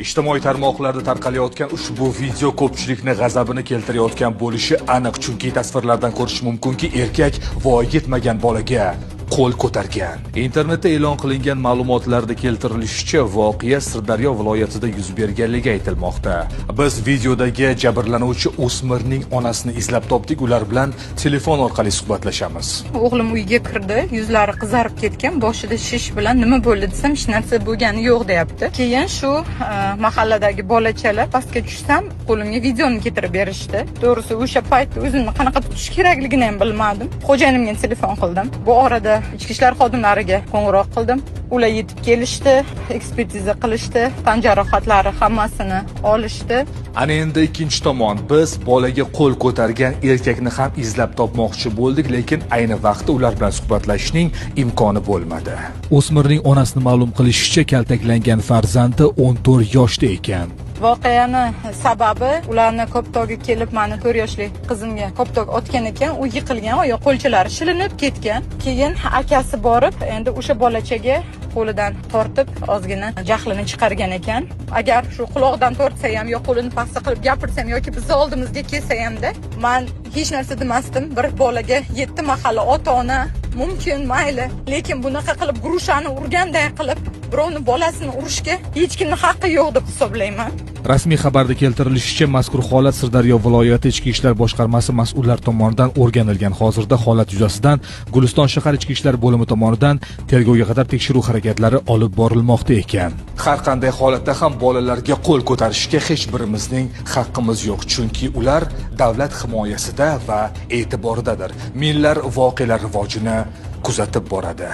Ijtimoiy tarmoqlarda tarqalayotgan ushbu video ko'pchilikni g'azabini keltirayotgan bo'lishi aniq, chunki tasvirlardan ko'rish mumkinki, erkak voyaga yetmagan bolaga qo'l ko'targan. Internetda e'lon qilingan ma'lumotlarda keltirilishicha, voqea Sirdaryo viloyatida yuz berganligi aytilmoqda. Biz videodagi jabrlanuvchi o'smirning onasini izlab topdik, ular bilan telefon orqali suhbatlashamiz. O'g'lim uyga kirdi, yuzlari qizarib ketgan, boshida shish bilan nima bo'ldi desam, hech narsa bo'lgani yo'q deyapti. Keyin shu mahalladagi bolachalar pastga tushsam, qo'limga videoni keltirib berishdi. To'g'risi, o'sha paytda o'zimni qanaqa tutish kerakligini ham bilmadim. Xo'jayinimga telefon qildim. Bu orada ichki ishlar xodimlariga qo'ng'iroq qildim. Ular yetib kelishdi, ekspertiza qilishdi, tan jarohatlari hammasini olishdi. Ana endi ikkinchi tomon, biz bolaga qo'l ko'targan erkakni ham izlab topmoqchi bo'ldik, lekin ayni vaqtda ular bilan suhbatlashishning imkoni bo'lmadi. O'smirning onasini ma'lum qilishicha, kaltaklangan farzandi 14 yoshda ekan. Voqeani sababi, ularni Koptog'ga kelib, meni 4 yoshli qizimga Koptog otgan ekan, u yiqilgan, oyoq qo'lchalari shilinib ketgan. Keyin akasi borib, endi o'sha bolachaga qo'lidan tortib, ozgina jahlini chiqargan ekan. Agar shu quloqdan tortsa ham, yo qo'lini pasta qilib gapirsam yoki bizni oldimizga kelsa hamda, men hech narsa demasdim. Bir bolaga 7 mahalla ota-ona mumkin, mayli, lekin bunaqa qilib grushani urganday qilib birovni bolasini urishga hech kimning haqqi yo'q deb hisoblayman. Rasmiy xabarda keltirilishicha, mazkur holat Sirdaryo viloyati Ichki ishlar boshqarmasi mas'ullar tomonidan o'rganilgan. Hozirda holat yuzasidan Guliston shahar Ichki ishlar bo'limi tomonidan tergovga qadar tekshiruv harakatlari olib borilmoqda ekan. Har qanday holatda ham bolalarga qo'l ko'tarishga hech birimizning haqqimiz yo'q, chunki ular davlat himoyasida va e'tiboridadir. Millar voqealar rivojini kuzatib boradi.